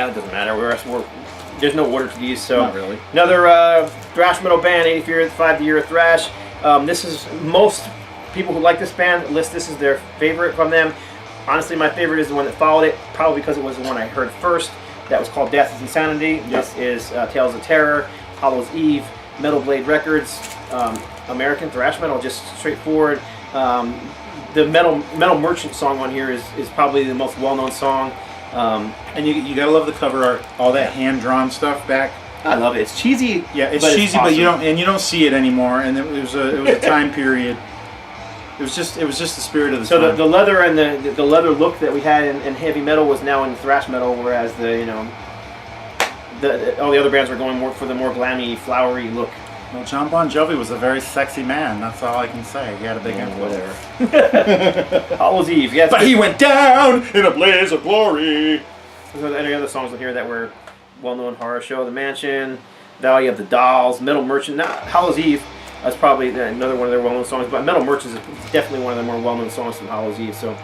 Yeah, it doesn't matter. There's no order to these, so not really. Another thrash metal band, 85 year thrash. This is most people who like this band list this as their favorite from them. Honestly, my favorite is the one that followed it, probably because it was the one I heard first. That was called Death is Insanity. Yep. This is Tales of Terror, Hallows Eve, Metal Blade Records, American thrash metal, just straightforward. The metal Merchant song on here is probably the most well-known song. And you gotta love the cover art, all that hand-drawn stuff back. I love it. It's cheesy. Yeah, it's cheesy, awesome. But you don't see it anymore. And it was a time period. It was just the spirit of the time. So the leather and the leather look that we had in heavy metal was now in thrash metal, whereas all the other bands were going more for the more glammy, flowery look. Well, John Bon Jovi was a very sexy man. That's all I can say. He had a big influence. Whatever. Hallows Eve. Yes, but he went down in a blaze of glory. There's any other songs in here that were well-known? Horror Show, The Mansion, Valley of the Dolls, Metal Merchant. Hallows Eve. That's probably another one of their well-known songs, but Metal Merchant is definitely one of the more well-known songs from Hallows Eve. So,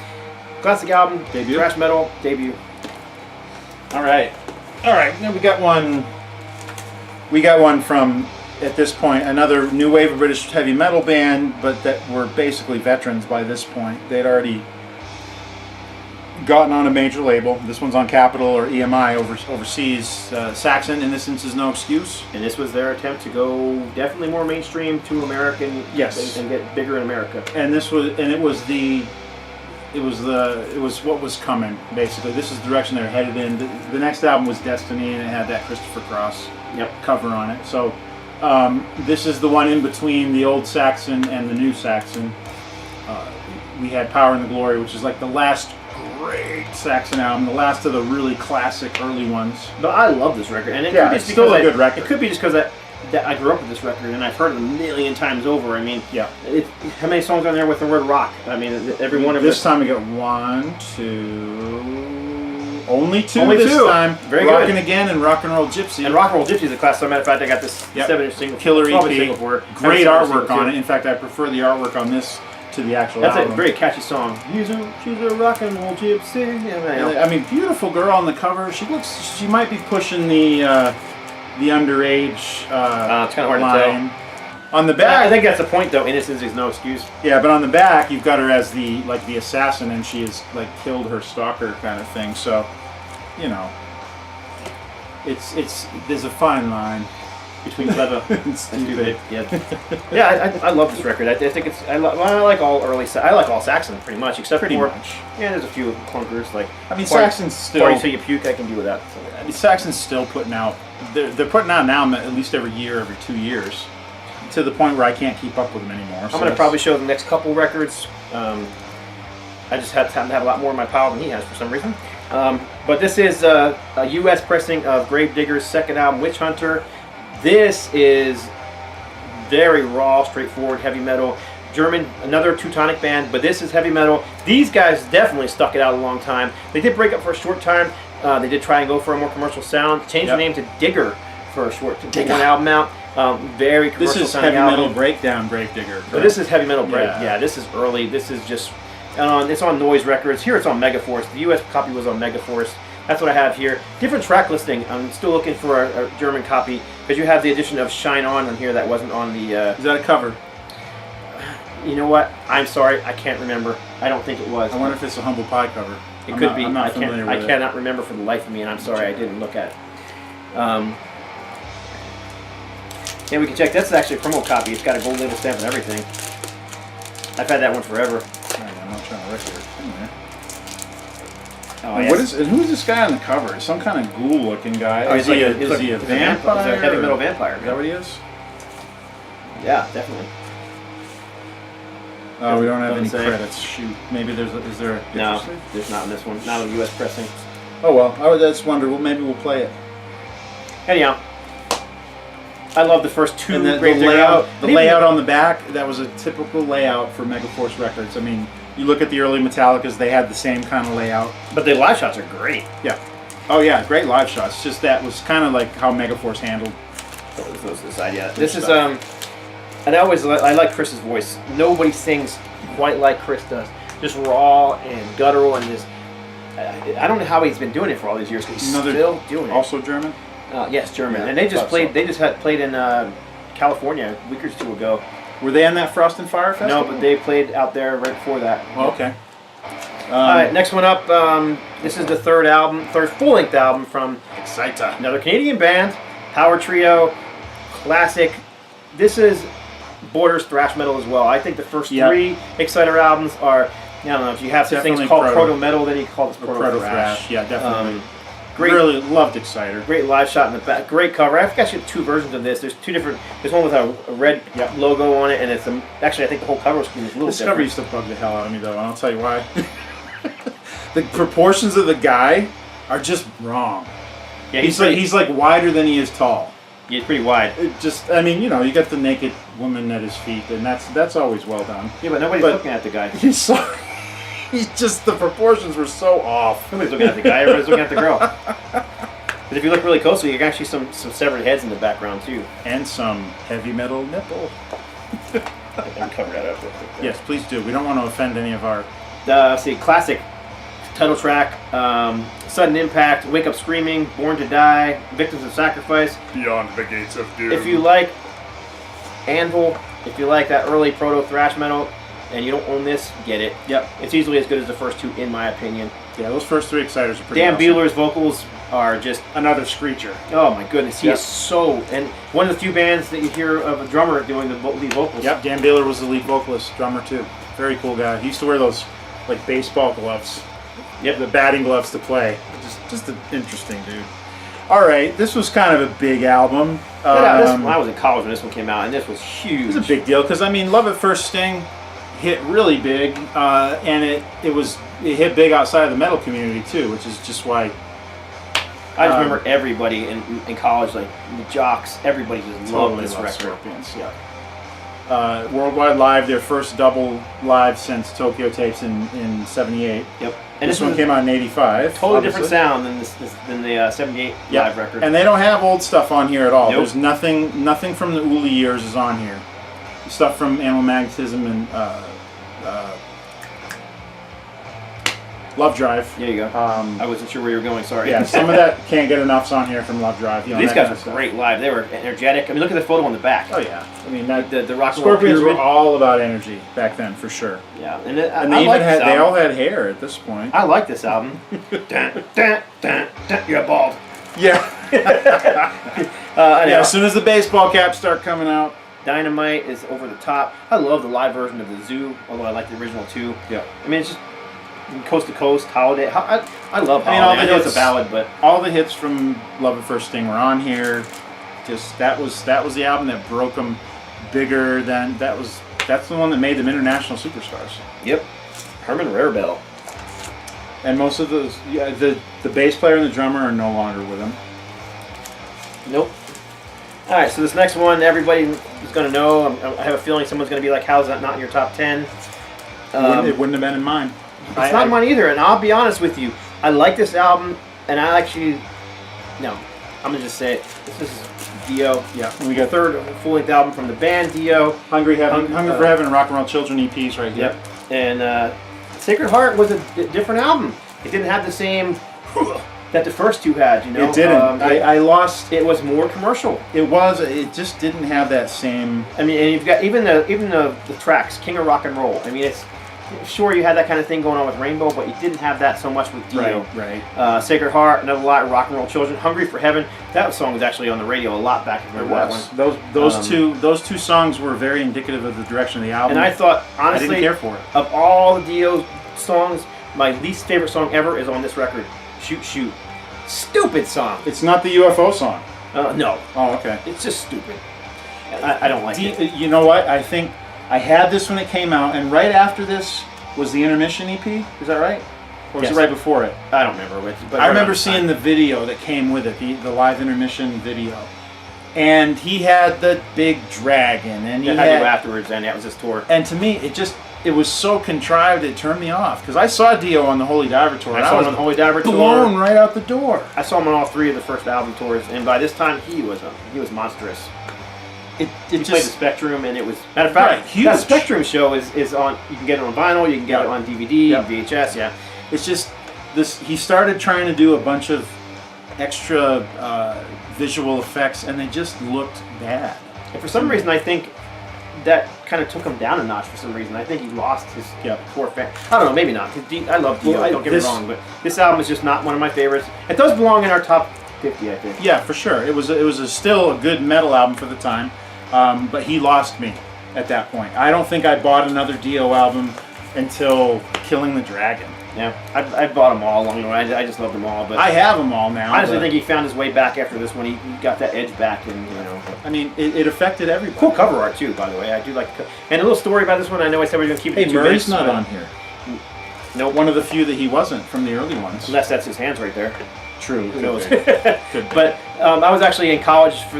classic album, debut, thrash metal debut. All right. Now we got one. We got one from, at this point, another new wave of British heavy metal band, but that were basically veterans by this point. They'd already gotten on a major label. This one's on Capitol or EMI overseas. SAXON, Innocence is No Excuse. And this was their attempt to go definitely more mainstream to American, yes, and get bigger in America. And it was what was coming, basically. This is the direction they're headed in. The next album was Destiny, and it had that Christopher Cross cover on it. So this is the one in between the old SAXON and the new SAXON. We had Power and the Glory, which is like the last great SAXON album, the last of the really classic early ones. But I love this record, and it's still a good record. It could be just because I grew up with this record and I've heard it a million times over. I mean, how many songs on there with the word rock? I mean, every one of this time we got only two this time. Very Rockin' good. Again and Rock and Roll Gypsy. And Rock and Roll Gypsy is a class. As a matter of fact, I got this 7-inch single, killer EP. Single for great artwork on it. In fact, I prefer the artwork on this to the actual album. That's a very catchy song. She's a rock and roll gypsy. I mean, beautiful girl on the cover. She might be pushing the underage it's kind of hard line. to tell. On the back, I think that's the point, though. Innocence is no excuse. Yeah, but on the back, you've got her as the assassin, and she has killed her stalker kind of thing. So, there's a fine line between clever and stupid. I love this record. I think I like all early. I like all SAXON pretty much, except pretty for much. Yeah, there's a few clunkers SAXON's still. Party Till You Puke. I can deal with that. SAXON's still putting out. They're putting out an album at least every year, every 2 years, to the point where I can't keep up with them anymore. I'm going to probably show the next couple records. I just happen to have a lot more in my pile than he has for some reason. But this is a U.S. pressing of Gravedigger's second album, Witch Hunter. This is very raw, straightforward, heavy metal. German, another Teutonic band, but this is heavy metal. These guys definitely stuck it out a long time. They did break up for a short time. They did try and go for a more commercial sound. Changed the name to Digger for a short, to take one album out. Very commercial sounding album. This is heavy metal breakdown Gravedigger. But this is heavy metal break. Yeah, this is early. This is just, it's on Noise Records. Here it's on Megaforce. The U.S. copy was on Megaforce. That's what I have here. Different track listing. I'm still looking for a German copy because you have the addition of Shine On here that wasn't on the... Is that a cover? You know what? I'm sorry. I can't remember. I don't think it was. I wonder if it's a Humble Pie cover. It could be. I'm not familiar with it. I cannot remember for the life of me, and I'm sorry I didn't look at it. Yeah, we can check. That's actually a promo copy. It's got a gold label stamp and everything. I've had that one forever. I'm not trying to wreck it. Anyway. Oh, yes. Who's this guy on the cover? Some kind of ghoul-looking guy. Oh, is he a vampire? He's a heavy metal vampire. Is that what he is? Yeah, definitely. Oh, we don't have any credits. Shoot. Maybe is there a picture No, sleeve? there's not in this one. Not on U.S. pressing. Oh, well. I would just wonder. Well, maybe we'll play it. Anyhow. I love the first two. And the layout on the back, that was a typical layout for Megaforce Records. I mean, you look at the early Metallicas, they had the same kind of layout. But the live shots are great. Yeah. Oh, yeah, great live shots. Just that was kind of like how Megaforce handled this side, yeah. This is, and I like Chris's voice. Nobody sings quite like Chris does. Just raw and guttural and just I don't know how he's been doing it for all these years. He's still doing it. Also German. Yes, German, Yeah, and they just played. so. They just played in California a week or two ago. Were they on that Frost and Fire Festival? No, but they played out there right before that. Oh, okay. All right, next one up. This is the third full-length album from Exciter. another Canadian band, power trio, classic. This is borders thrash metal as well. I think the first three Exciter albums are. I don't know if you have such things called proto metal, then you call this proto thrash. Yeah, definitely. Great, really loved Exciter. Great live shot in the back. Great cover. I've actually two versions of this. There's two different. There's one with a red logo on it, and it's actually I think the whole cover scheme is a little This different. cover used to bug the hell out of me though, and I'll tell you why. The proportions of the guy are just wrong. Yeah, he's like wider than he is tall. Yeah, it's pretty wide. It just, I mean, you got the naked woman at his feet, and that's always well done. Yeah, but nobody's looking at the guy. He's just, the proportions were so off. Nobody's looking at the guy. Everybody's looking at the girl. But if you look really closely, you can actually see some severed heads in the background too. And some heavy metal nipple. I can cover that up real quick. Yes, please do. We don't want to offend any of our. Let's see, classic title track, Sudden Impact, Wake Up Screaming, Born to Die, Victims of Sacrifice. Beyond the Gates of Doom. If you like Anvil, if you like that early proto thrash metal, and you don't own this, get it. Yep. It's easily as good as the first two, in my opinion. Yeah, those first three Exciters are pretty Dan awesome. Bueller's vocals are just Another screecher. oh my goodness, he is so, and one of the few bands that you hear of a drummer doing the lead vocals. Yep, Dan Bueller was the lead vocalist, drummer too. Very cool guy. He used to wear those like baseball gloves. Yep. The batting gloves to play. Just an interesting dude. All right, this was kind of a big album. I was in college when this one came out, and this was huge. It was a big deal because I mean, Love at First Sting hit really big, and it hit big outside of the metal community too, which is just why. I just remember everybody in college, like the jocks, everybody just loved this record. Scorpions, yeah. Worldwide Live, their first double live since Tokyo Tapes in '78. Yep. And this one came out in '85. Totally different sound than the '78 live record. And they don't have old stuff on here at all. Nope. There's nothing from the Uli years is on here. Stuff from Animal Magnetism and Love Drive. There you go. I wasn't sure where you were going. Sorry. Yeah, some of that Can't Get Enough's on here from Love Drive. These guys were great live. They were energetic. I mean, look at the photo on the back. Oh yeah. I mean, the rock and roll Scorpions were pyramid. all about energy back then, for sure. Yeah, and they even had they all had hair at this point. I like this album. Dun, dun, dun, dun. You're bald. Yeah. Anyway, As soon as the baseball caps start coming out. Dynamite is over the top. I love the live version of the Zoo, although I like the original too. Yeah. I mean, it's just coast to coast, Holiday. I love Holiday. all the I know it's hits- a ballad, but All the hits from Love at First Sting were on here. Just that was the album that broke them bigger than that's the one that made them international superstars. yep. Herman Rarebell. And most of those, the bass player and the drummer are no longer with him. Nope. All right, so this next one, everybody is going to know. I have a feeling someone's going to be like, "How's that not in your top 10?" It wouldn't have been in mine. It's not mine either, and I'll be honest with you. I like this album, and I'm going to just say it. This is Dio. Yeah. We got third full-length album from the band Dio. Hungry for Heaven, and Rock and Roll Children EPs right here. Yep. And Sacred Heart was a different album. It didn't have the same that the first two had, you know. It didn't. I lost. It was more commercial. It just didn't have that same. I mean, and you've got even the tracks, King of Rock and Roll. I mean, it's sure you had that kind of thing going on with Rainbow, but you didn't have that so much with Dio. Right. Sacred Heart, another lot, Rock and Roll Children, Hungry for Heaven. That song was actually on the radio a lot back in the Those two songs were very indicative of the direction of the album. And I thought, honestly, I didn't care for it. Of all the Dio songs, my least favorite song ever is on this record, Shoot Shoot. Stupid song. It's not the UFO song. No. Oh, okay. It's just stupid. I don't like it. You know what? I think I had this when it came out, and right after this was the Intermission EP. Is that right? Or was Yes. it right before it? I don't remember which. But I remember seeing the video that came with it, the live Intermission video. And he had the big dragon, and he had had to afterwards, and that was his tour. And to me, it was so contrived it turned me off because I saw Dio on the Holy Diver tour. I saw him on the Holy Diver tour. Blown right out the door. I saw him on all three of the first album tours, and by this time he was monstrous. He played the Spectrum, and it was matter of fact, huge. That Spectrum show is on. You can get it on vinyl, you can get it on DVD, Yep. VHS. Yeah, It's just he started trying to do a bunch of extra visual effects, and they just looked bad. And for some reason, I think that kind of took him down a notch. For some reason, I think he lost his core fan. I don't know, maybe not. I love Dio. Don't get me wrong, but this album is just not one of my favorites. It does belong in our top 50, I think. Yeah, for sure. It was still a good metal album for the time, but he lost me at that point. I don't think I bought another Dio album until Killing the Dragon. Yeah, I bought them all along the way. I just love them all. But I have them all now. I honestly think he found his way back after this one. He got that edge back, and you know. I mean, it affected everybody. Cool cover art too, by the way. I do like. And a little story about this one. I know I said we were going to keep it. Hey, Murray's not on here. No, one of the few that he wasn't from the early ones. Unless that's his hands right there. True. Who knows? But I was actually in college for.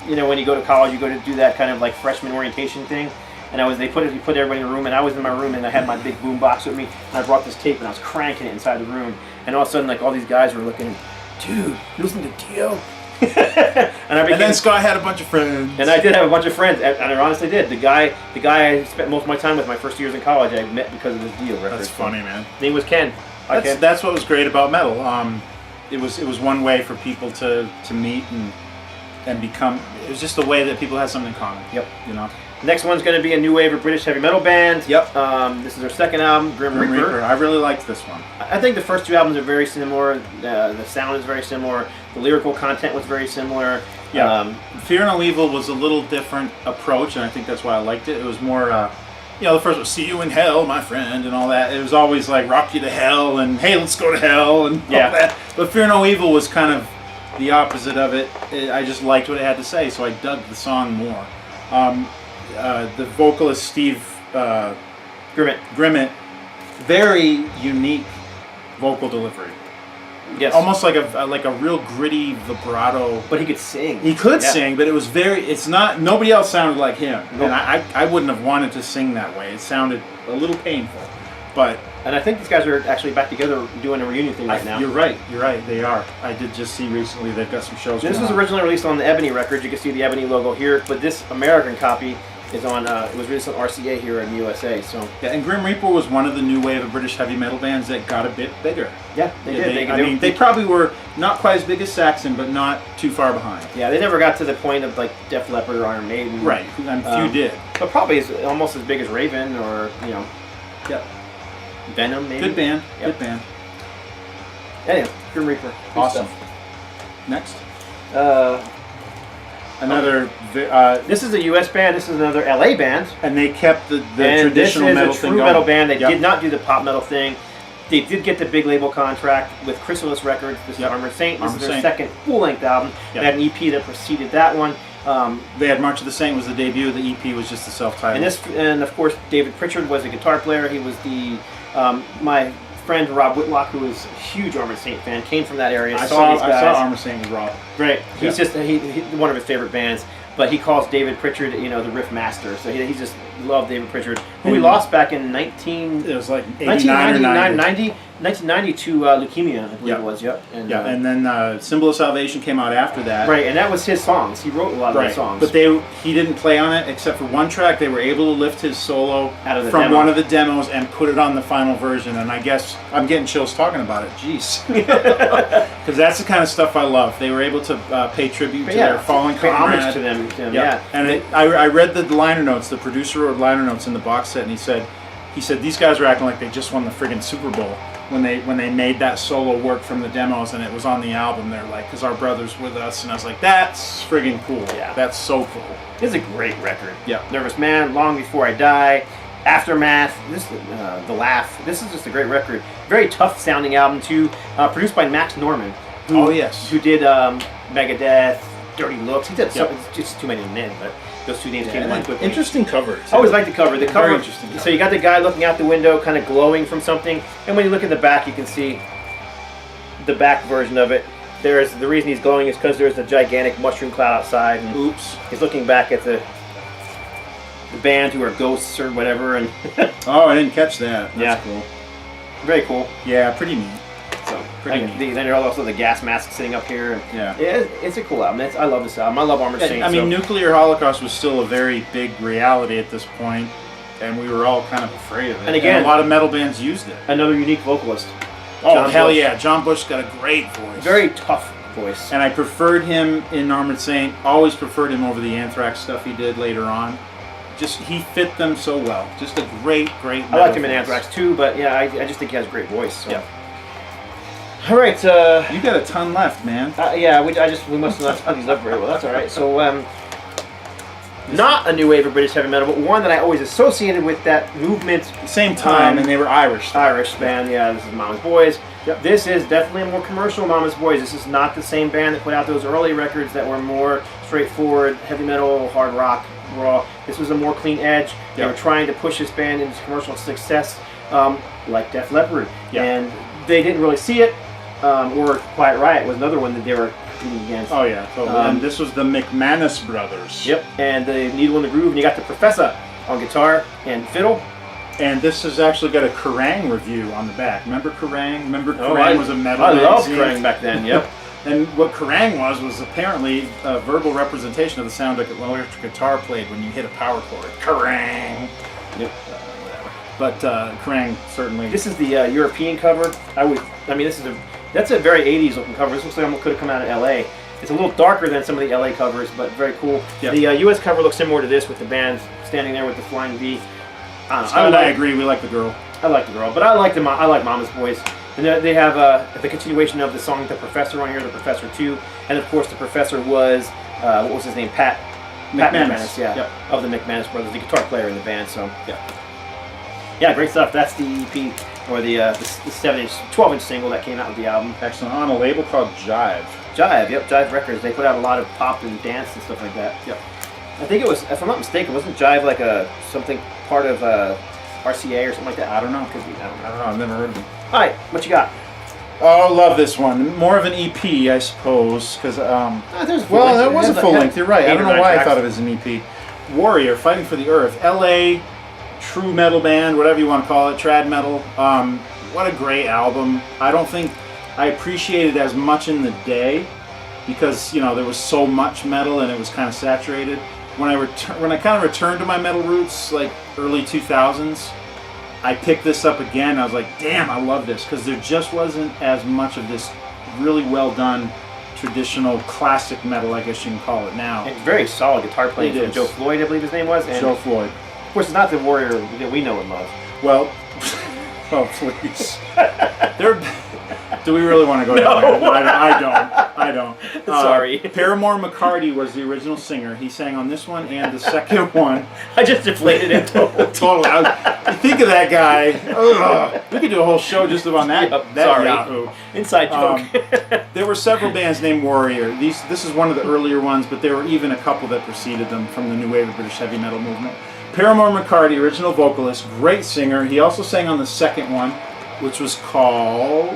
You know, when you go to college, you go to do that kind of like freshman orientation thing. And they put everybody in a room, and I was in my room, and I had my big boom box with me, and I brought this tape, and I was cranking it inside the room, and all of a sudden, like all these guys were looking, dude, you listen to Dio? and then Scott had a bunch of friends. And I did have a bunch of friends, and I honestly did. The guy I spent most of my time with my first years in college, I met because of this Dio record. That's funny, man. His name was Ken. That's what was great about metal. It was one way for people to meet and become. It was just a way that people had something in common. Yep. You know. Next one's going to be a new wave of British heavy metal band. Yep. This is their second album, Grim Reaper. I really liked this one. I think the first two albums are very similar. The sound is very similar. The lyrical content was very similar. Yeah. Fear No Evil was a little different approach, and I think that's why I liked it. It was more, the first was "See You in Hell, My Friend" and all that. It was always like "Rock You to Hell" and "Hey, let's go to hell" and all that. But Fear No Evil was kind of the opposite of it. I just liked what it had to say, so I dug the song more. The vocalist Steve Grimmett, very unique vocal delivery. Yes, almost like a real gritty vibrato. But he could sing. He could sing, but it was it's not. Nobody else sounded like him, nope. And I wouldn't have wanted to sing that way. It sounded a little painful, but. And I think these guys are actually back together doing a reunion thing right now. You're right. They are. I did just see recently they've got some shows. This was originally released on the Ebony Records. You can see the Ebony logo here, but this American copy is on. It was released on RCA here in the USA. So yeah, and Grim Reaper was one of the new wave of British heavy metal bands that got a bit bigger. Yeah, they did. They probably were not quite as big as Saxon, but not too far behind. Yeah, they never got to the point of like Def Leppard or Iron Maiden. Right, and few did. But probably almost as big as Raven or Yep. Venom, maybe. Good band. Yep. Good band. Anyway, Grim Reaper. Awesome. Next. Another. This is a U.S. band. This is another L.A. band. And they kept the traditional metal thing going. This is a true metal band. They did not do the pop metal thing. They did get the big label contract with Chrysalis Records. This is Armored Saint. This is their second full-length album. They had an EP that preceded that one. They had March of the Saint was the debut. The EP was just the self-titled. And of course, David Pritchard was a guitar player. He was my friend Rob Whitlock, who is a huge Armored Saint fan, came from that area. I saw Armored Saint with Rob. Right. He's just one of his favorite bands. But he calls David Pritchard, the riff master. So he just loved David Pritchard, who we lost back in It was like 89 or 90. 1990 to leukemia, I believe it was. Yep. And then Symbol of Salvation came out after that. Right, and that was his songs. He wrote a lot of his songs. But he didn't play on it except for one track. They were able to lift his solo from demo. one of the demos and put it on the final version. And I guess I'm getting chills talking about it. Jeez. Because that's the kind of stuff I love. They were able to pay tribute to their fallen comrade. Homage to them. And I read the liner notes. The producer wrote liner notes in the box set, and he said these guys are acting like they just won the friggin' Super Bowl when they made that solo work from the demos and it was on the album. They're like, because our brother's with us, and I was like, that's friggin' cool. Yeah, that's so cool. This is a great record. Yeah, Nervous Man, Long Before I Die, Aftermath. The Laugh. This is just a great record. Very tough sounding album too. Produced by Max Norman. Who did Megadeth, Dirty Looks. He did it's just too many to name, but those two names came to mind quickly. Interesting cover. I always like the cover. The cover. Very interesting cover. So you got the guy looking out the window, kind of glowing from something, and when you look at the back, you can see the back version of it. The reason he's glowing is because there's a gigantic mushroom cloud outside. And oops. He's looking back at the band who are ghosts or whatever, and oh, I didn't catch that. That's cool. Very cool. Yeah, pretty neat. So then there's also the gas mask sitting up here. Yeah, it's a cool album. I love this album. I love Armored Saint. I mean, nuclear holocaust was still a very big reality at this point, and we were all kind of afraid of it. And again, a lot of metal bands used it. Another unique vocalist. Oh, John hell Bush. yeah. John Bush's got a great voice. Very tough voice. And I preferred him in Armored Saint. Always preferred him over the Anthrax stuff he did later on. Just, he fit them so well. Just a great I liked him in Anthrax too, but yeah, I just think he has a great voice. So. Yeah. All right. You got a ton left, man. Yeah, we must not split these up very well. That's all right. So, not a new wave of British heavy metal, but one that I always associated with that movement. Same time, and they were Irish. Irish band, yeah. This is Mama's Boys. Yep. This is definitely a more commercial Mama's Boys. This is not the same band that put out those early records that were more straightforward, heavy metal, hard rock, raw. This was a more clean edge. They were trying to push this band into commercial success, like Def Leppard. Yep. And they didn't really see it. Or Quiet Riot was another one that they were competing against. Oh yeah, totally. And this was the McManus brothers. Yep, and the Needle in the Groove, and you got the Professor on guitar and fiddle. And this has actually got a Kerrang review on the back. Remember Kerrang? Remember Kerrang was a metal magazine? I loved magazine Kerrang back then, yep. And what Kerrang was apparently a verbal representation of the sound like an electric guitar played when you hit a power chord. Kerrang! Yep. Whatever. But Kerrang certainly... This is the European cover. That's a very 80s looking cover. This looks like it could have come out of LA. It's a little darker than some of the LA covers, but very cool. Yep. The US cover looks similar to this with the band standing there with the flying V. I agree. We like the girl. I like the girl, but I like Mama's Boys. And they have the continuation of the song "The Professor" on here, "The Professor 2," and of course the Professor was what was his name? Pat McManus, yeah, yep. Of the McManus brothers, the guitar player in the band. So yeah, great stuff. That's the EP or the 7-inch, 12-inch single that came out with the album. Excellent. On a label called Jive. Jive Records. They put out a lot of pop and dance and stuff like that. Yep. I think it was, if I'm not mistaken, wasn't Jive like something part of RCA or something like that? I don't know. Could be. I don't know. I've never heard of it. All right, what you got? Oh, love this one. More of an EP, I suppose, because that was a full length. You're right. I don't know why I thought of it as an EP. Warrior, Fighting for the Earth, LA, true metal band, whatever you want to call it, trad metal. What a great album. I don't think I appreciated it as much in the day because there was so much metal and it was kind of saturated. When I kind of returned to my metal roots, like early 2000s, I picked this up again. I was like, damn, I love this, because there just wasn't as much of this really well done traditional classic metal, I guess you can call it now. And very solid guitar playing from Joe Floyd, I believe his name was. And Joe Floyd. Of course, it's not the Warrior that we know and love. Well, oh please. Do we really want to go down there? I don't. Sorry. Paramore McCarty was the original singer. He sang on this one and the second one. I just deflated him totally. You think of that guy. Ugh. We could do a whole show just about that. Sorry. Yahoo. Inside joke. There were several bands named Warrior. This is one of the earlier ones, but there were even a couple that preceded them from the new wave of British heavy metal movement. Paramore McCarty, original vocalist, great singer. He also sang on the second one, which was called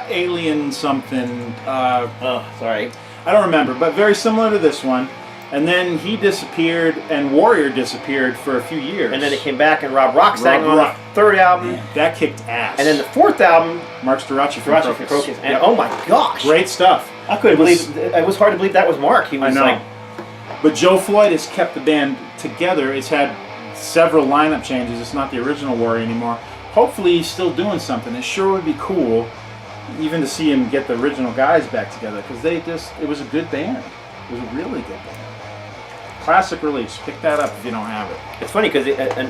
Alien something. Sorry. I don't remember, but very similar to this one. And then he disappeared, and Warrior disappeared for a few years. And then it came back, and Rob Rock sang on the third album. Man, that kicked ass. And then the fourth album, Mark Storace from Crocus. And oh my gosh, great stuff. I couldn't believe it was hard to believe that was Mark. He was like. But Joe Floyd has kept the band together. It's had several lineup changes. It's not the original Warrior anymore. Hopefully he's still doing something. It sure would be cool even to see him get the original guys back together, because it was a good band. It was a really good band. Classic release. Pick that up if you don't have it. It's funny because a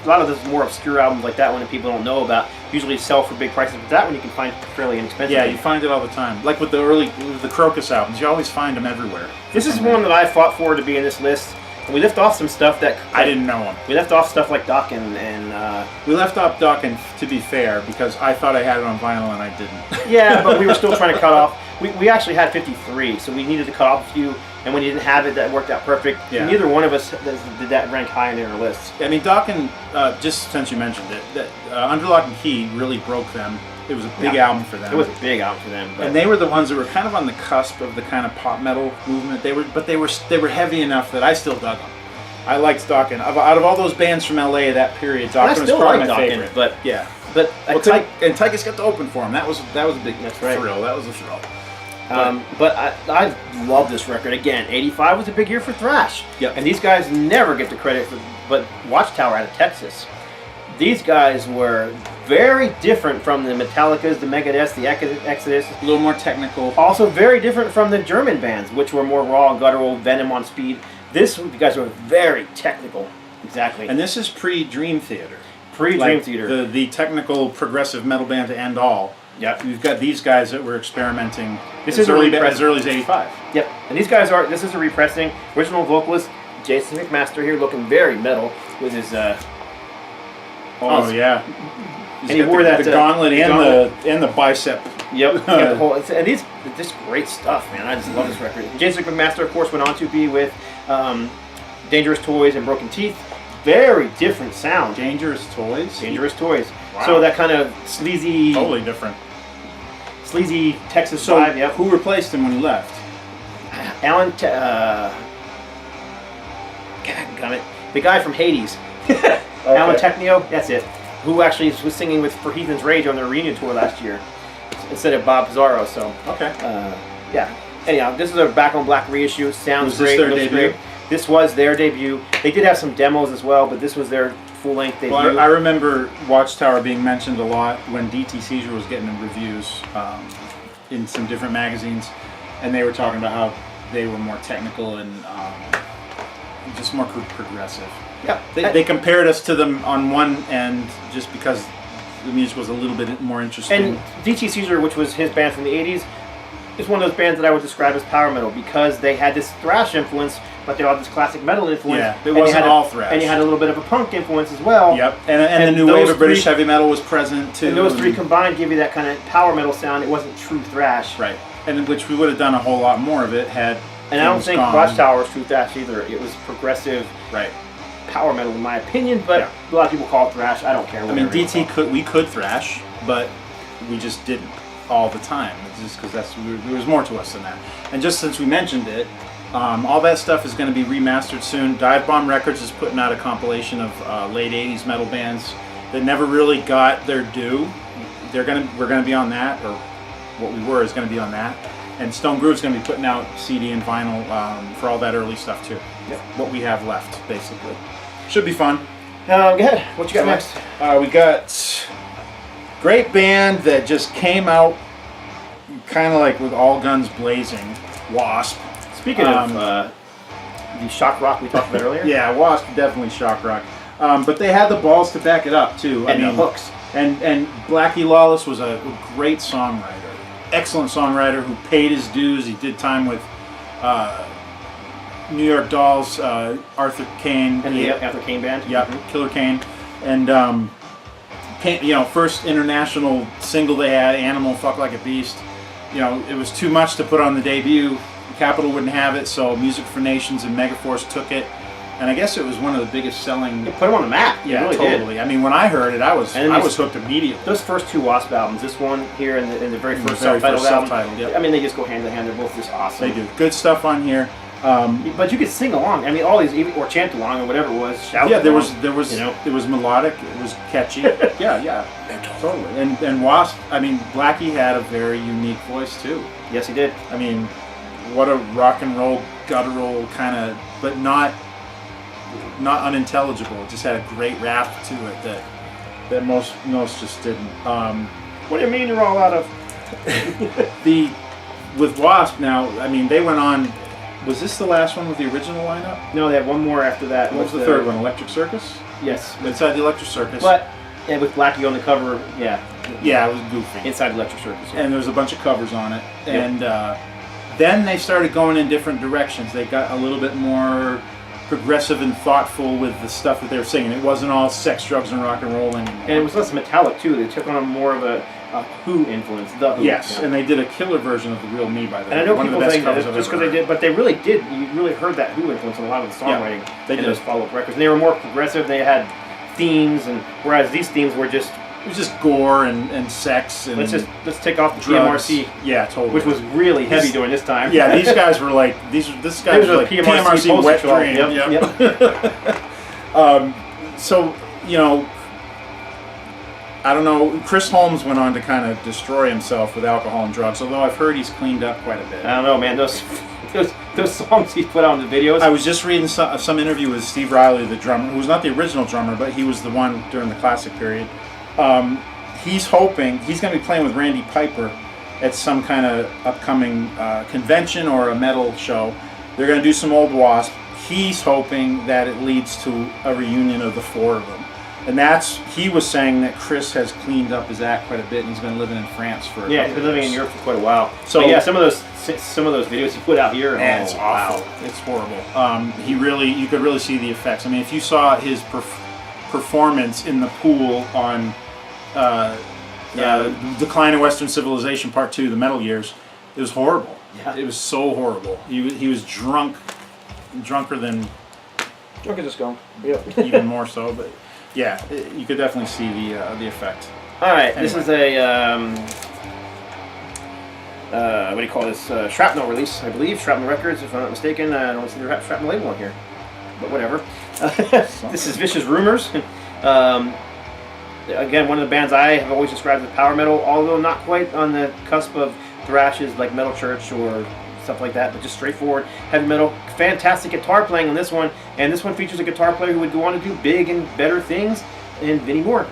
lot of those more obscure albums like that one that people don't know about usually sell for big prices, but that one you can find fairly inexpensive. Yeah, you find it all the time. Like with the Crocus albums, you always find them everywhere. This is one that I fought for to be in this list. And we left off some stuff that I didn't know them. We left off stuff like Dokken we left off Dokken, to be fair, because I thought I had it on vinyl and I didn't. Yeah, but we were still trying to cut off. We actually had 53, so we needed to cut off a few, and when you didn't have it, that worked out perfect. Yeah. Neither one of us did that rank high in our lists. I mean, Dokken, just since you mentioned it, Under Lock and Key really broke them. It was a big album for them. It was a big album for them. And they were the ones that were kind of on the cusp of the kind of pop metal movement. They were heavy enough that I still dug them. I liked Dokken. Out of all those bands from LA that period, Dokken was probably my favorite. But yeah, but and Tychus got to open for him. That was a big thrill. That was a thrill. But I love this record. Again, 85 was a big year for thrash. Yep. And these guys never get the credit for, but Watchtower out of Texas. these guys were very different from the Metallicas, the Megadeths, the Exodus. A little more technical. Also very different from the German bands, which were more raw, guttural, Venom on speed. You guys were very technical. Exactly. And this is pre-Dream Theater. Pre-Dream Theater. The technical progressive metal band to end all. Yep. You've got these guys that were experimenting This as is early as 85. Yep. And these guys this is a repressing. Original vocalist, Jason McMaster here, looking very metal with his... Oh, yeah. And he wore the gauntlet and the bicep. Yep. And these just great stuff, man. I just love this record. Jason McMaster, of course, went on to be with Dangerous Toys and Broken Teeth. Very different sound. Dangerous Toys? Dangerous Toys. Wow. So that kind of sleazy... Totally different. Sleazy Texas vibe, yep. Who replaced him when he left? Alan... God, the guy from Hades. Okay. Alan Technio, that's it. Who actually was singing for Heathen's Rage on their reunion tour last year instead of Bob Pizarro. So okay, yeah. Anyhow, this is a Back on Black reissue. Sounds great. Was this their debut? Great. This was their debut. They did have some demos as well, but this was their full-length debut. Well, I remember Watchtower being mentioned a lot when DT Seizure was getting reviews in some different magazines, and they were talking about how they were more technical and just more progressive. Yeah, they compared us to them on one end just because the music was a little bit more interesting. And DT Seizure, which was his band from the 80s, is one of those bands that I would describe as power metal because they had this thrash influence, but they all had this classic metal influence. Yeah, it wasn't all thrash. And you had a little bit of a punk influence as well. Yep, and the new wave of British heavy metal was present too. And those three combined give you that kind of power metal sound. It wasn't true thrash. Right, and which we would have done a whole lot more of it had. And I don't think Watchtower was true thrash either. It was progressive. Right. Power metal in my opinion, but a lot of people call it thrash. I don't care. I mean, we could thrash, but we just didn't all the time. It's just because there was more to us than that. And just since we mentioned it, all that stuff is going to be remastered soon. Dive Bomb Records is putting out a compilation of late '80s metal bands that never really got their due. We're gonna be on that, or what we were is going to be on that. And Stone Groove's going to be putting out CD and vinyl for all that early stuff too. Yep. What we have left, basically. Should be fun. Go ahead. What you got next? We got great band that just came out kind of like with all guns blazing. W.A.S.P. Speaking of the shock rock we talked about earlier. Yeah, W.A.S.P. definitely shock rock. But they had the balls to back it up too. And the hooks. And Blackie Lawless was a great songwriter. Excellent songwriter who paid his dues. He did time with New York Dolls, Arthur Kane. And the Arthur Kane band? Yeah, Killer Kane. And, first international single they had, Animal, Fuck Like a Beast. It was too much to put on the debut. Capitol wouldn't have it, so Music for Nations and Megaforce took it. And I guess it was one of the biggest selling... It put them on the map. Yeah, really totally. Did. I mean, when I heard it, I was hooked immediately. Those first two W.A.S.P. albums, this one here and the very first self-titled album, yep. I mean, they just go hand in hand. They're both just awesome. They do. Good stuff on here. But you could sing along. I mean, all these, or chant along, or whatever it was. Shout there along, was it was melodic. It was catchy. yeah, totally. And W.A.S.P. I mean, Blackie had a very unique voice too. Yes, he did. I mean, what a rock and roll guttural kind of, but not unintelligible. It just had a great rap to it that most just didn't. What do you mean you're all out of? With W.A.S.P. now, I mean, they went on. Was this the last one with the original lineup? No, they had one more after that. What was the third one? Electric Circus? Yes. Inside the Electric Circus. But, and with Blackie on the cover, yeah. Yeah, it was goofy. Inside Electric Circus. Yeah. And there was a bunch of covers on it. Yep. And then they started going in different directions. They got a little bit more progressive and thoughtful with the stuff that they were singing. It wasn't all sex, drugs, and rock and roll anymore. And it was less metallic, too. They took on more of a Who influence. The Who. Yes, Yeah. and they did a killer version of The Real Me, by the way. And I know one people of the think best that covers just I've because ever they heard. did, but they really did. You really heard that Who influence in a lot of the songwriting they in did. those follow-up records. And they were more progressive. They had themes, and whereas these themes were just It was just gore and sex and let's take off the drugs. PMRC, Yeah, totally. which was really heavy during this time. Yeah, these guys were like this guy was like PMRC wet dream. Yep. So I don't know. Chris Holmes went on to kind of destroy himself with alcohol and drugs, although I've heard he's cleaned up quite a bit. I don't know, man. Those those songs he put on the videos. I was just reading some interview with Steve Riley, the drummer, who was not the original drummer, but he was the one during the classic period. He's hoping he's going to be playing with Randy Piper at some kind of upcoming convention or a metal show. They're going to do some old W.A.S.P. He's hoping that it leads to a reunion of the four of them. And he was saying that Chris has cleaned up his act quite a bit, and he's been living in France for he's been living in Europe for quite a while. So some of those videos he put out here, it's awful. Wow. It's horrible. You could really see the effects. I mean, if you saw his performance in the pool on Decline of Western Civilization Part 2, the Metal Years, it was horrible. Yeah. It was so horrible. He was drunker than this gone. Yep. Even more so, but yeah, you could definitely see the effect. All right, anyway. This is a what do you call this? Shrapnel release, I believe. Shrapnel Records, if I'm not mistaken. I don't see the Shrapnel label on here, but whatever. This is Vicious Rumors. Again, one of the bands I have always described as power metal, although not quite on the cusp of thrashes like Metal Church or stuff like that, but just straightforward heavy metal. Fantastic guitar playing on this one, and this one features a guitar player who would go on to do big and better things, and Vinnie Moore.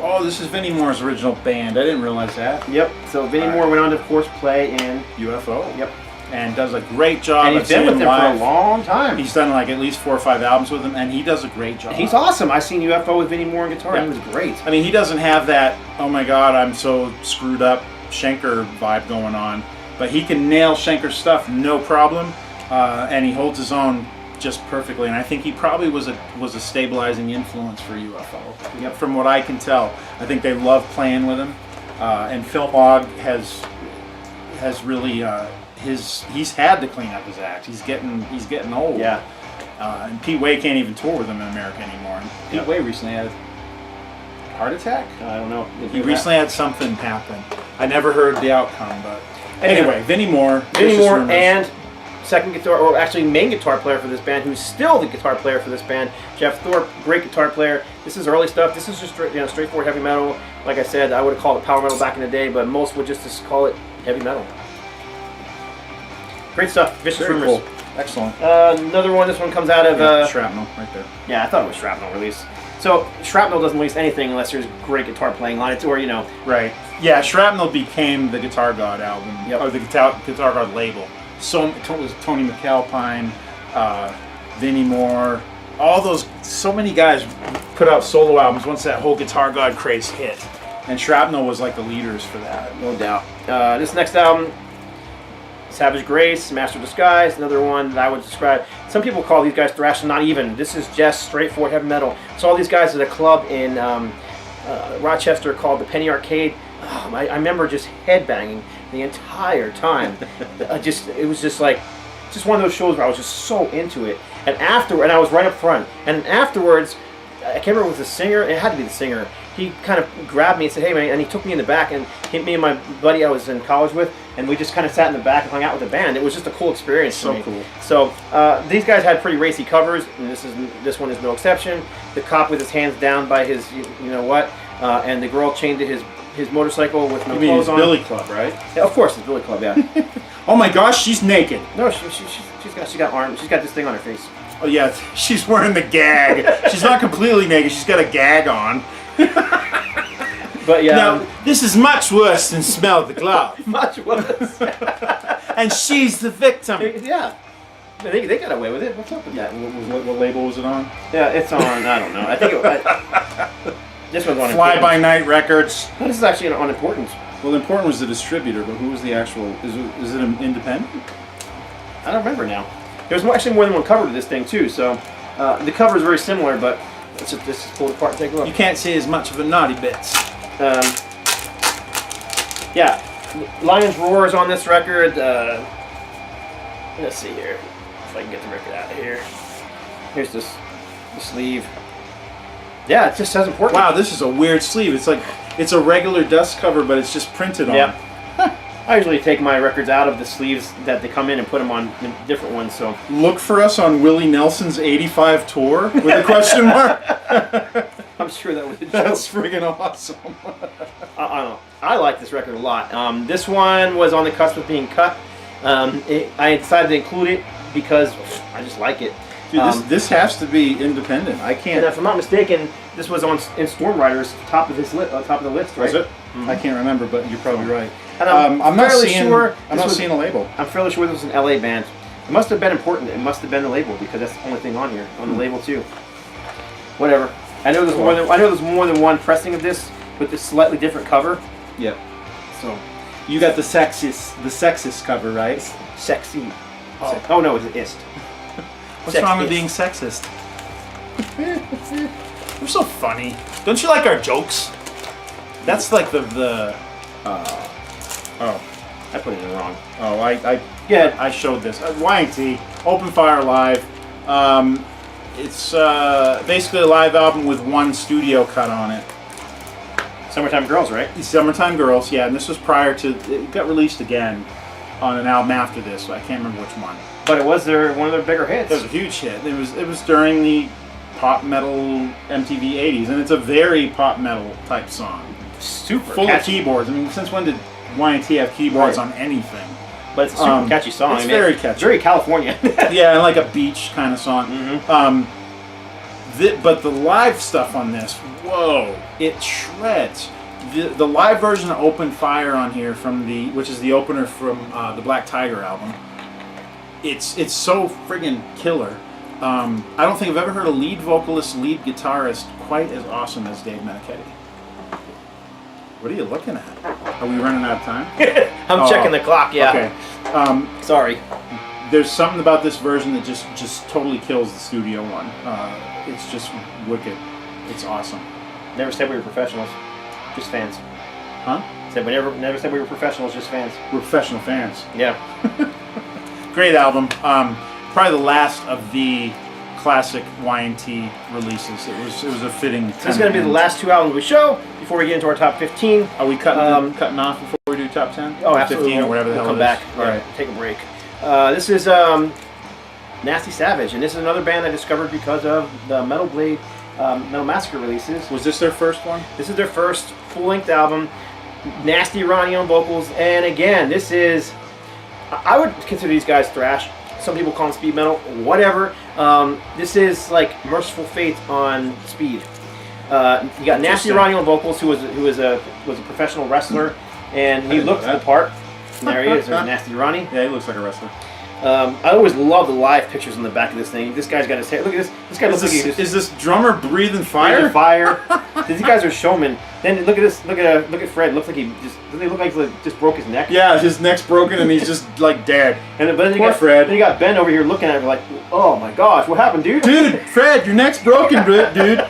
Oh, this is Vinnie Moore's original band. I didn't realize that. Yep. So Vinnie Moore went on to, of course, play in UFO. Yep. And does a great job. And he's been with them for a long time. He's done like at least 4 or 5 albums with them, and he does a great job. He's awesome. I've seen UFO with Vinnie Moore on guitar. Yep. He was great. I mean, he doesn't have that, oh my God, I'm so screwed up Schenker vibe going on, but he can nail Schenker's stuff no problem, and he holds his own just perfectly. And I think he probably was a stabilizing influence for UFO. Yep. From what I can tell, I think they love playing with him, and Phil Mogg has really. He's had to clean up his act. He's getting old. Yeah. And Pete Way can't even tour with him in America anymore. And Pete Way recently had a heart attack. I don't know. He recently had something happen. I never heard the outcome, but anyway, Vinnie Moore. And second guitar, or actually main guitar player for this band, who's still the guitar player for this band, Jeff Thorpe, great guitar player. This is early stuff. This is just straightforward heavy metal. Like I said, I would have called it power metal back in the day, but most would just call it heavy metal. Great stuff. Vicious Rumors. Cool. Excellent. Another one. This one comes out of Shrapnel, right there. Yeah, I thought it was Shrapnel release. So Shrapnel doesn't release anything unless there's great guitar playing on it, or Right. Yeah, Shrapnel became the Guitar God album, or the Guitar God label. So it was Tony McAlpine, Vinnie Moore, all those. So many guys put out solo albums once that whole Guitar God craze hit, and Shrapnel was like the leaders for that. No doubt. This next album. Savage Grace, Master of Disguise, another one that I would describe. Some people call these guys thrash, not even. This is just straightforward heavy metal. So all these guys at a club in Rochester called the Penny Arcade. I remember just headbanging the entire time. It was just one of those shows where I was just so into it. And I was right up front. And afterwards, I can't remember if it was the singer. It had to be the singer. He kind of grabbed me and said, "Hey man," and he took me in the back and hit me and my buddy I was in college with, and we just kind of sat in the back and hung out with the band. It was just a cool experience for me. Cool. So these guys had pretty racy covers, and this one is no exception. The cop with his hands down by his and the girl chained to his motorcycle with no clothes on. Billy Club, right? Yeah, of course, it's Billy Club. Yeah. Oh my gosh, she's naked. No, she's got arms. She's got this thing on her face. Oh yeah, she's wearing the gag. She's not completely naked. She's got a gag on. But yeah, now, this is much worse than Smell the Glove. Much worse. And she's the victim. Yeah. They got away with it. What's up with that? What label was it on? Yeah, it's on, I don't know. I think this one's on Fly By Night Records. No, this is actually on Important. Well, Important was the distributor, but who was the actual, is it an independent? I don't remember now. There's actually more than one cover to this thing too, so the cover is very similar, but let's just pull it apart and take a look. You can't see as much of the naughty bits. Yeah, Lion's Roar is on this record. Let's see here, if I can get the record out of here. Here's the sleeve. Yeah, it just says Important. Wow, this is a weird sleeve. It's like, it's a regular dust cover, but it's just printed on. Yeah. I usually take my records out of the sleeves that they come in and put them on different ones. So look for us on Willie Nelson's '85 tour with a question mark. I'm sure that was a joke. That's friggin' awesome. I like this record a lot. This one was on the cusp of being cut. I decided to include it because I just like it. Dude, this has to be independent. I can't. And if I'm not mistaken, this was in Storm Rider's top of the list, right? Was it? I can't remember, but you're probably right. And I'm not fairly seeing. sure I'm not seeing a label. I'm fairly sure this was an LA band. It must have been important. It must have been the label because that's the only thing on here on the label too. Whatever. I know there's more than one pressing of this with this slightly different cover. Yep. So you got the sexist cover, right? Sexy. Oh no, it's ist. What's wrong with being sexist? We're so funny. Don't you like our jokes? That's like the oh, I put it in wrong. Oh, I showed this. Y&T, Open Fire Live. It's basically a live album with one studio cut on it. Summertime Girls, right? Summertime Girls, yeah. And this was prior to, it got released again on an album after this, so I can't remember which one. But it was one of their bigger hits. It was a huge hit. It was during the pop metal MTV 80s, and it's a very pop metal type song. Super full catchy. of keyboards. I mean, since when did Y&T have keyboards on anything? But it's a super catchy song. It's very catchy. Very California. Yeah, and like a beach kind of song. Mm-hmm. But the live stuff on this, whoa, it shreds. The live version of Open Fire on here which is the opener from the Black Tiger album. It's so friggin' killer. I don't think I've ever heard a lead vocalist, lead guitarist quite as awesome as Dave Meniketti. What are you looking at? Are we running out of time? I'm checking the clock, yeah. Okay. Sorry. There's something about this version that just totally kills the studio one. It's just wicked. It's awesome. Never said we were professionals. Just fans. Huh? Said we never said we were professionals, just fans. We're professional fans. Yeah. Great album. Probably the last of the classic Y&T releases. It was a fitting. This is going to be the last two albums we show before we get into our top 15. Are we cutting off before we do top 10? Oh, absolutely. 15 or whatever the hell We'll come it is. back. All right. Take a break. This is Nasty Savage, and this is another band I discovered because of the Metal Blade Metal Massacre releases. Was this their first one? This is their first full-length album. Nasty Ronnie on vocals, and again, this is, I would consider these guys thrash. Some people call them speed metal, whatever. This is like Merciful Fate on speed. You got Nasty Ronnie on vocals, who was a professional wrestler, and he looked the part. And there he is. There's Nasty Ronnie. Yeah, he looks like a wrestler. I always love the live pictures on the back of this thing. This guy's got his hair. Look at this. This guy looks like he just... Is this drummer breathing fire? Breathing fire. These guys are showmen. Then look at this. Look at Fred. Looks like he just... Doesn't he look like he just broke his neck? Yeah, his neck's broken and he's just like dead. And but then Poor Fred. Then you got Ben over here looking at him like, oh my gosh, what happened, dude? Dude, Fred, your neck's broken, dude.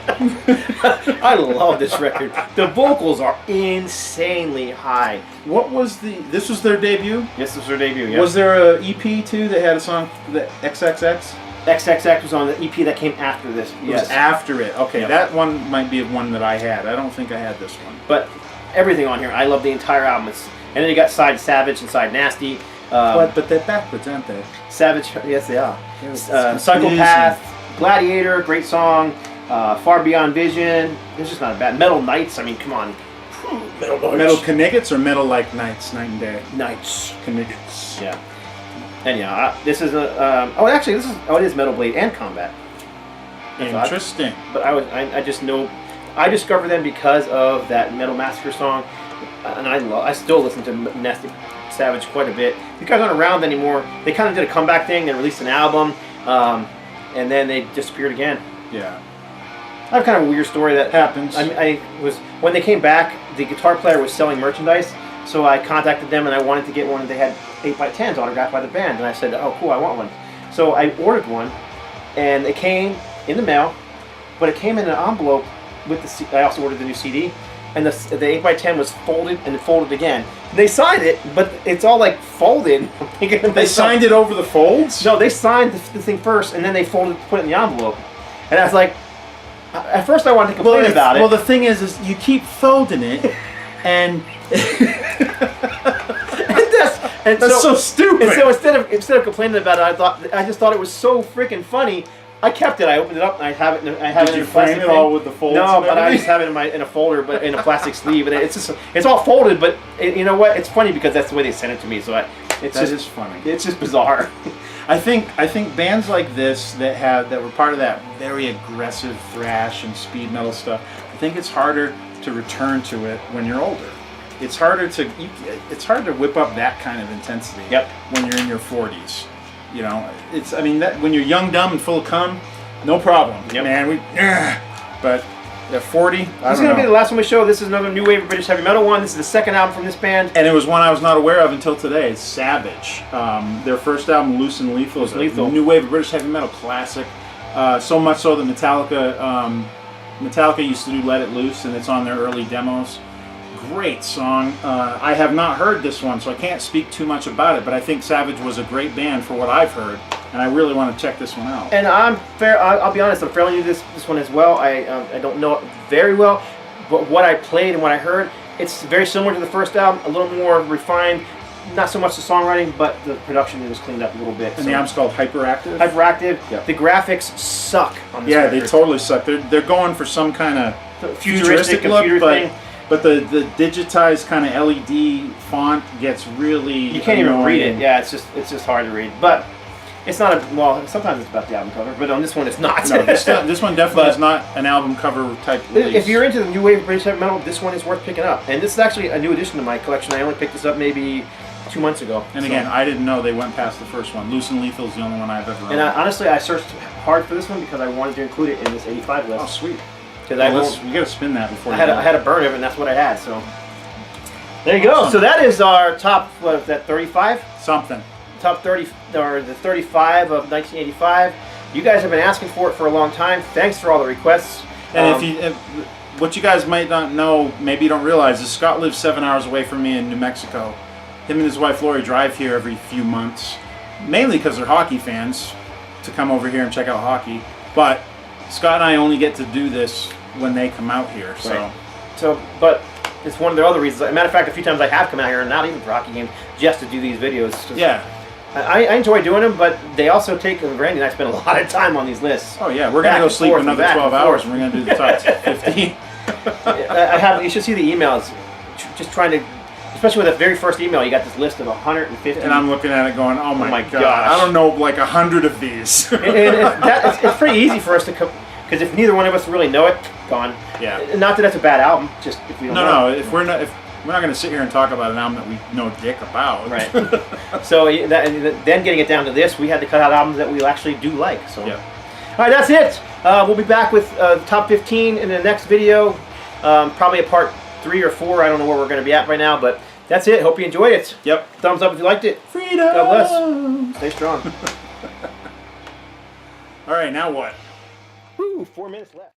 I love this record. The vocals are insanely high. What was this was their debut? Yes, this was their debut, yeah. Was there a EP too that had a song, the XXX? XXX was on the EP that came after this. It was after it. Okay, Yep. That one might be one that I had. I don't think I had this one. But everything on here, I love the entire album. And then you got Side Savage and Side Nasty. But they're backwards, aren't they? Savage, yes they are. Psychopath, Gladiator, great song. Far Beyond Vision. It's just not bad. Metal Nights, I mean, come on. Metal Nights. Metal Kniggets or Metal like Nights, Night and Day? Nights. Kniggets. Yeah. And yeah, this is a. It is Metal Blade and Combat. Interesting. But I just know, I discovered them because of that Metal Massacre song, and I still listen to Nasty Savage quite a bit. These guys aren't around anymore. They kind of did a comeback thing. They released an album, and then they disappeared again. Yeah. I have kind of a weird story that happens. When they came back, the guitar player was selling merchandise, so I contacted them and I wanted to get one. They had 8x10s autographed by the band, and I said, "Oh, cool, I want one." So I ordered one, and it came in the mail, but it came in an envelope with the. I also ordered the new CD, and the 8x10 was folded and folded again. They signed it, but it's all like folded. They signed it over the folds? No, they signed the thing first, and then they folded, put it in the envelope, and I was like. At first, I wanted to complain about it. Well, the thing is you keep folding it, and that's so stupid. And so instead of complaining about it, I just thought it was so freaking funny. I kept it. I opened it up and I have it. Did you frame it all with the folds? No, but I just have it in a folder, but in a plastic sleeve, and it's all folded. But you know what? It's funny because that's the way they sent it to me. So That is funny. It's just bizarre. I think bands like this that were part of that very aggressive thrash and speed metal stuff, I think it's harder to return to it when you're older. It's harder to whip up that kind of intensity. Yep. When you're in your 40s. You know, that when you're young, dumb, and full of cum, no problem. Yep. Man, but at 40, This is going to be the last one we show. This is another new wave of British heavy metal one. This is the second album from this band. And it was one I was not aware of until today. It's Savage. Their first album, Loose and Lethal, is a new wave of British heavy metal classic. So much so that Metallica used to do Let It Loose, and it's on their early demos. Great song. I have not heard this one, so I can't speak too much about it, but I think Savage was a great band for what I've heard, and I really want to check this one out. And I'll be honest, I'm fairly new to this one as well. I don't know it very well, but what I played and what I heard, it's very similar to the first album, a little more refined. Not so much the songwriting, but the production was cleaned up a little bit. And the album's called Hyperactive? Hyperactive. Yep. The graphics suck on this record. They totally suck. They're going for some kind of futuristic look, thing. But the digitized kind of LED font gets really you can't even read it. Yeah, it's just hard to read. But it's not sometimes it's about the album cover, but on this one it's not. No, this one definitely is not an album cover type release. If you're into the new wave of British heavy metal, this one is worth picking up. And this is actually a new addition to my collection. I only picked this up maybe 2 months ago. And again, I didn't know they went past the first one. Loose and Lethal is the only one I've ever owned. And honestly, I searched hard for this one because I wanted to include it in this 85 list. Oh, sweet. We got to spin that before. I had a burn of it, and that's what I had. So there you go. So that is our top. What is that? 35. Something. Top 30 or the 35 of 1985. You guys have been asking for it for a long time. Thanks for all the requests. And what you guys might not know, maybe you don't realize, is Scott lives 7 hours away from me in New Mexico. Him and his wife Lori drive here every few months, mainly because they're hockey fans, to come over here and check out hockey. But Scott and I only get to do this when they come out here. But it's one of the other reasons. As a matter of fact, a few times I have come out here, and not even for hockey games, just to do these videos. Yeah. I enjoy doing them, but they also take, Randy and I spend a lot of time on these lists. Oh yeah, we're going to go sleep another 12 hours, and we're going to do the top 50. You should see the emails. Just trying to, especially with the very first email, you got this list of 150. And I'm looking at it going, oh my gosh. I don't know, like 100 of these. It's pretty easy for us to come, because if neither one of us really know it, gone. Yeah. Not that that's a bad album, just if we don't know. No, if we're not going to sit here and talk about an album that we know dick about. Right. So then getting it down to this, we had to cut out albums that we actually do like. So. Yeah. All right, that's it. We'll be back with top 15 in the next video. Probably a part 3 or 4. I don't know where we're going to be at right now, but that's it. Hope you enjoyed it. Yep. Thumbs up if you liked it. Freedom. God bless. Stay strong. All right, now what? Woo, 4 minutes left.